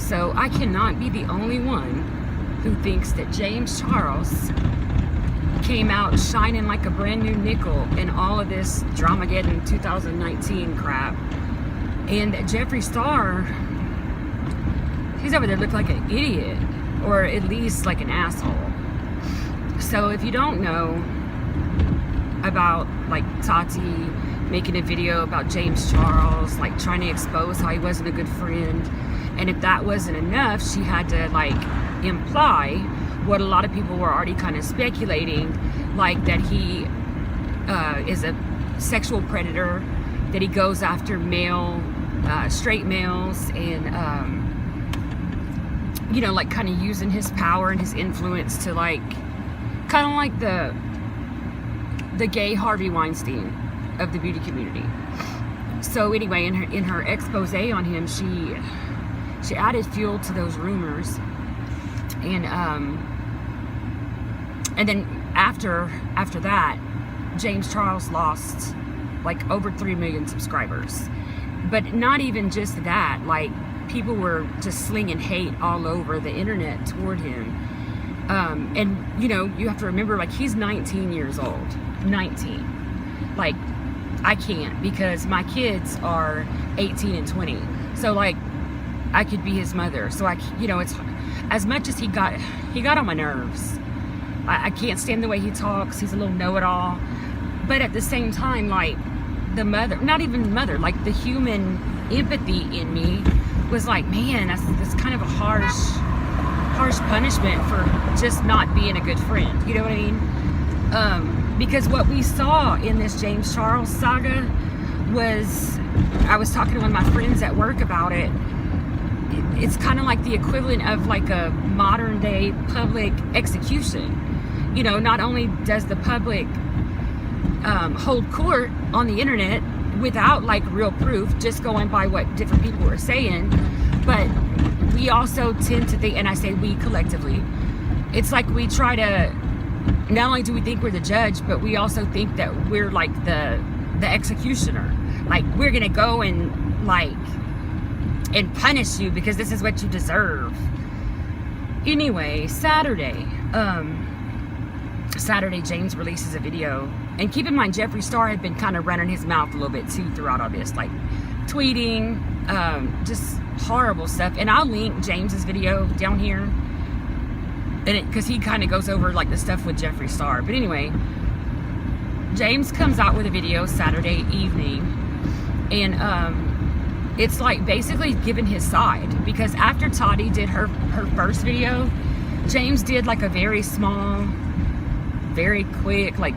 So I cannot be the only one who thinks that James Charles came out shining like a brand new nickel in all of this Dramageddon 2019 crap. And that Jeffree Star, he's over there looking like an idiot, or at least like an asshole. So if you don't know about like Tati making a video about James Charles, like trying to expose how he wasn't a good friend, and if that wasn't enough, she had to like imply what a lot of people were already kind of speculating, like that he is a sexual predator, that he goes after straight males, and you know, like kind of using his power and his influence to like kind of like the gay Harvey Weinstein of the beauty community. So anyway, in her expose on him, she added fuel to those rumors, and then after that, James Charles lost like over 3 million subscribers. But not even just that, like people were just slinging hate all over the internet toward him. And you know, you have to remember, like, he's 19 years old. 19. Like, I can't, because my kids are 18 and 20. So like, I could be his mother. So you know, it's as much as he got on my nerves. I can't stand the way he talks. He's a little know-it-all. But at the same time, like, the mother, not even mother, like the human empathy in me was like, man, that's kind of a harsh punishment for just not being a good friend. You know what I mean? Because what we saw in this James Charles saga was, I was talking to one of my friends at work about it. It's kind of like the equivalent of like a modern day public execution. You know, not only does the public hold court on the internet without like real proof, just going by what different people are saying, but we also tend to think, and I say we collectively, it's like we try to, not only do we think we're the judge, but we also think that we're like the executioner. Like, we're gonna go and punish you because this is what you deserve. Anyway, Saturday, James releases a video, and keep in mind, Jeffree Star had been kind of running his mouth a little bit too throughout all this, like tweeting, just horrible stuff. And I'll link James's video down here, and because he kind of goes over like the stuff with Jeffree Star. But anyway, James comes out with a video Saturday evening, and it's like basically giving his side, because after Tati did her first video, James did like a very small, very quick, like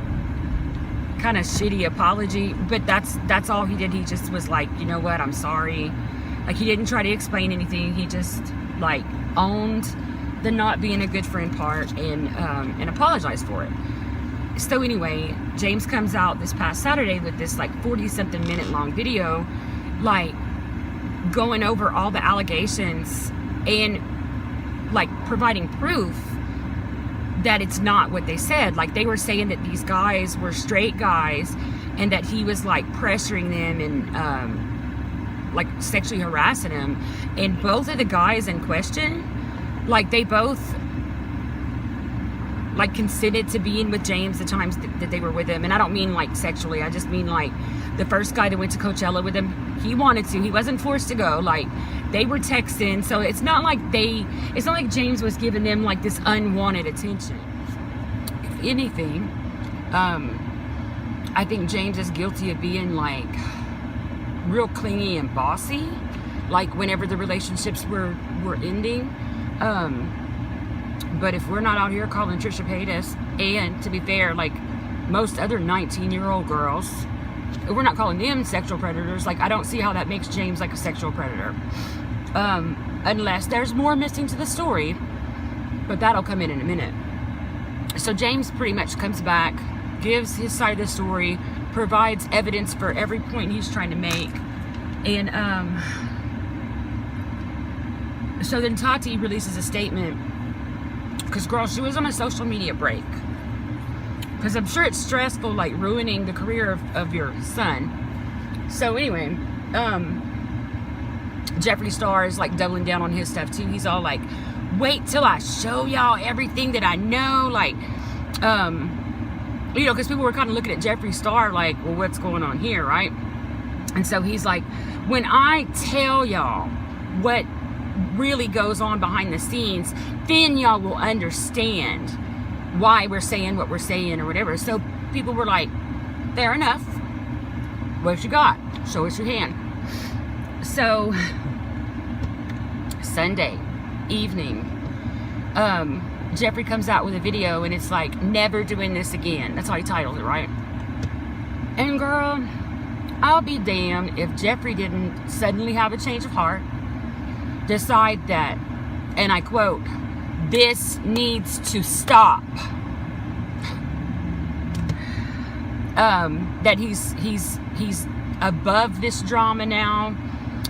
kind of shitty apology, but that's all he did. He just was like, you know what, I'm sorry. Like, he didn't try to explain anything. He just like owned the not being a good friend part, and apologized for it. So anyway, James comes out this past Saturday with this like 40-something minute long video, like going over all the allegations and like providing proof that it's not what they said. Like, they were saying that these guys were straight guys, and that he was like pressuring them and like sexually harassing them. And both of the guys in question, like, they both like consented to being with James the times that they were with him. And I don't mean like sexually, I just mean like the first guy that went to Coachella with him, he wanted to, he wasn't forced to go. Like, they were texting, so it's not like James was giving them like this unwanted attention. If anything, I think James is guilty of being like real clingy and bossy, like whenever the relationships were ending. But if we're not out here calling Trisha Paytas, and to be fair, like most other 19-year-old girls, we're not calling them sexual predators. Like, I don't see how that makes James like a sexual predator, unless there's more missing to the story, but that'll come in a minute. So James pretty much comes back, gives his side of the story, provides evidence for every point he's trying to make, and so then Tati releases a statement, because girl, she was on a social media break, because I'm sure it's stressful, like ruining the career of your son. So anyway, Jeffree Star is like doubling down on his stuff too. He's all like, wait till I show y'all everything that I know. Like, you know, because people were kind of looking at Jeffree Star like, well, what's going on here, right? And so he's like, when I tell y'all what really goes on behind the scenes, then y'all will understand why we're saying what we're saying or whatever. So people were like, fair enough. What you got? Show us your hand. So Sunday evening, Jeffree comes out with a video and it's like, never doing this again. That's how he titled it, right? And girl, I'll be damned if Jeffree didn't suddenly have a change of heart, decide that, and I quote, this needs to stop. That he's above this drama now.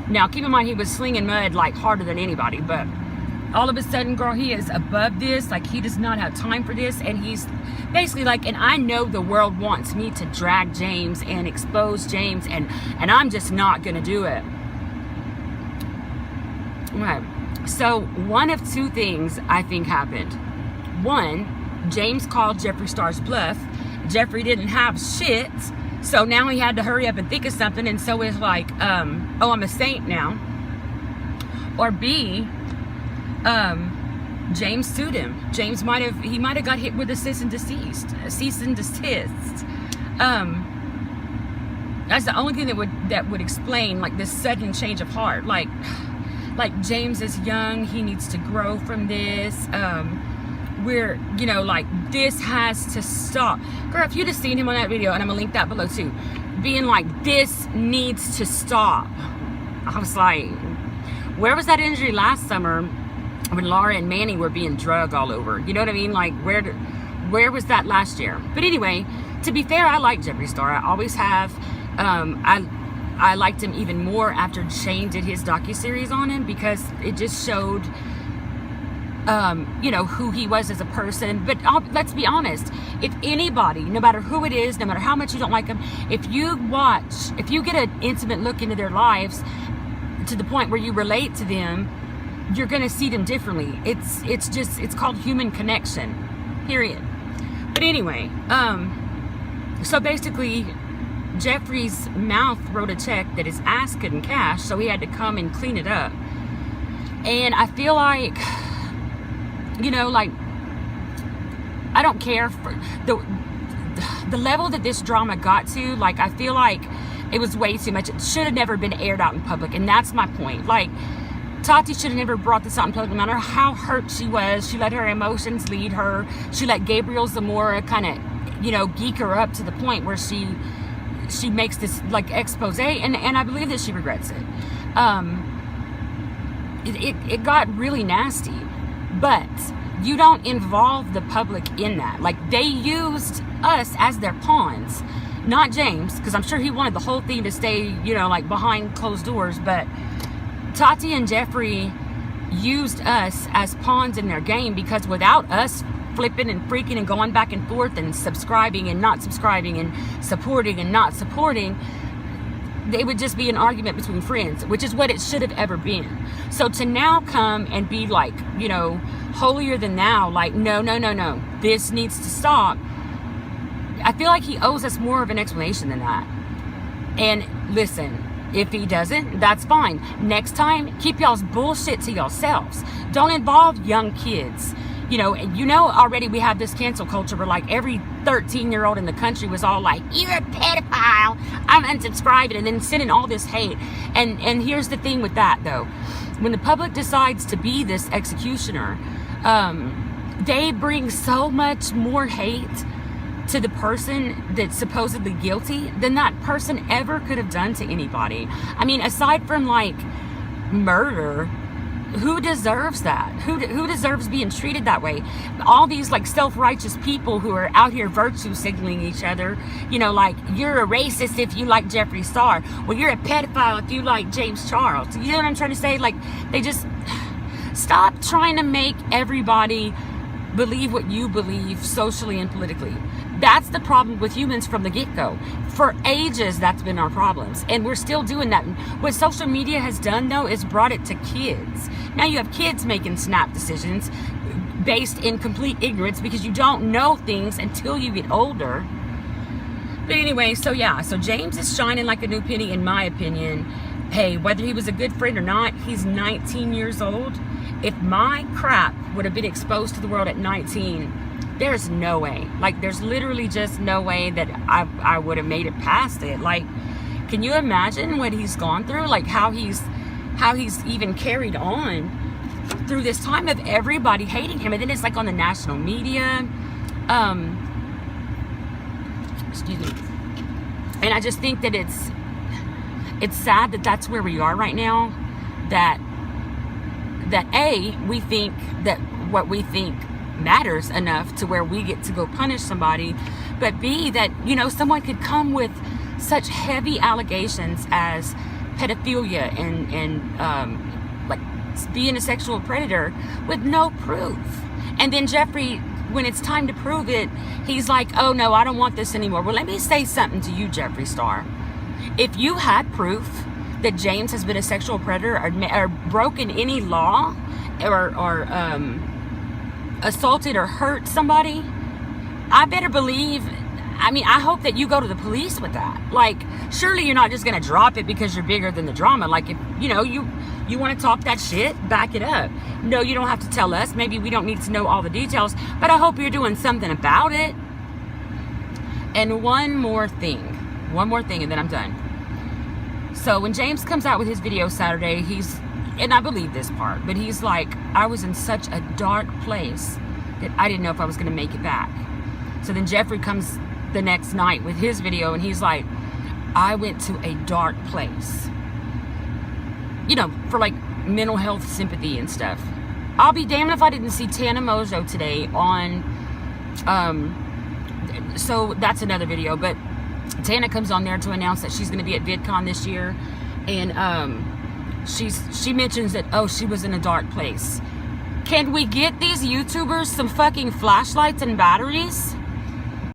Now, keep in mind, he was slinging mud like harder than anybody, but all of a sudden, girl, he is above this. Like, he does not have time for this, and he's basically like, and I know the world wants me to drag James and expose James, and I'm just not gonna do it. Okay, so one of two things I think happened. One, James called Jeffree Star's bluff. Jeffree didn't have shit, so now he had to hurry up and think of something, and so it's like, oh, I'm a saint now. Or B, James sued him. James might have got hit with a cease and desist. That's the only thing that would explain like this sudden change of heart. Like James is young, he needs to grow from this. We're, you know, like, this has to stop. Girl, if you'd have seen him on that video, and I'm gonna link that below too, being like, this needs to stop. I was like, where was that energy last summer when Laura and Manny were being drugged all over? You know what I mean? Like, where was that last year? But anyway, to be fair, I like Jeffree Star. I always have. I liked him even more after Shane did his docuseries on him, because it just showed, you know, who he was as a person. But let's be honest, if anybody, no matter who it is, no matter how much you don't like them, if you get an intimate look into their lives to the point where you relate to them, you're gonna see them differently. It's called human connection, period. But anyway, so basically, Jeffree's mouth wrote a check that his ass couldn't cash, so he had to come and clean it up. And I feel like, you know, like, I don't care for the level that this drama got to. Like, I feel like it was way too much. It should have never been aired out in public, and that's my point. Like, Tati should have never brought this out in public, no matter how hurt she was. She let her emotions lead her. She let Gabriel Zamora kind of, you know, geek her up to the point where she makes this like expose, and I believe that she regrets it. It got really nasty, but you don't involve the public in that. Like, they used us as their pawns, not James, because I'm sure he wanted the whole thing to stay, you know, like behind closed doors, but Tati and Jeffree used us as pawns in their game, because without us flipping and freaking and going back and forth and subscribing and not subscribing and supporting and not supporting, they would just be an argument between friends, which is what it should have ever been. So to now come and be like, you know, holier than thou, like, no, this needs to stop, I feel like he owes us more of an explanation than that. And listen, if he doesn't, that's fine. Next time, keep y'all's bullshit to yourselves. Don't involve young kids. You know, already we have this cancel culture where like every 13-year-old in the country was all like, you're a pedophile, I'm unsubscribing, and then sending all this hate. And here's the thing with that though. When the public decides to be this executioner, they bring so much more hate to the person that's supposedly guilty than that person ever could have done to anybody. I mean, aside from like murder, who deserves that? Who deserves being treated that way? All these like self-righteous people who are out here virtue signaling each other, you know, like, you're a racist if you like Jeffree Star. Well, you're a pedophile if you like James Charles. You know what I'm trying to say? Like, they just stop trying to make everybody believe what you believe socially and politically. That's the problem with humans from the get-go. For ages, that's been our problems. And we're still doing that. What social media has done, though, is brought it to kids. Now you have kids making snap decisions based in complete ignorance because you don't know things until you get older. But anyway, so yeah. So James is shining like a new penny, in my opinion. Hey, whether he was a good friend or not, he's 19 years old. If my crap would have been exposed to the world at 19, there's no way. Like, there's literally just no way that I would have made it past it. Like, can you imagine what he's gone through? Like, how he's even carried on through this time of everybody hating him. And then it's like on the national media. Excuse me. And I just think that it's sad that that's where we are right now. That A, we think that what we think matters enough to where we get to go punish somebody, but B, that, you know, someone could come with such heavy allegations as pedophilia and like being a sexual predator with no proof. And then Jeffree, when it's time to prove it, he's like, oh no, I don't want this anymore. Well, let me say something to you, Jeffree Star. If you had proof that James has been a sexual predator or broken any law or assaulted or hurt somebody, I better believe, I mean, I hope that you go to the police with that. Like, surely you're not just going to drop it because you're bigger than the drama. Like, if, you know, you want to talk that shit, back it up. No, you don't have to tell us. Maybe we don't need to know all the details, but I hope you're doing something about it. And one more thing, and then I'm done. So when James comes out with his video Saturday, and I believe this part, but he's like, I was in such a dark place that I didn't know if I was going to make it back. So then Jeffree comes the next night with his video, and he's like, I went to a dark place. You know, for like mental health sympathy and stuff. I'll be damned if I didn't see Tana Mojo today on, so that's another video, but Tana comes on there to announce that she's going to be at VidCon this year, and she mentions that, oh, she was in a dark place. Can we get these YouTubers some fucking flashlights and batteries?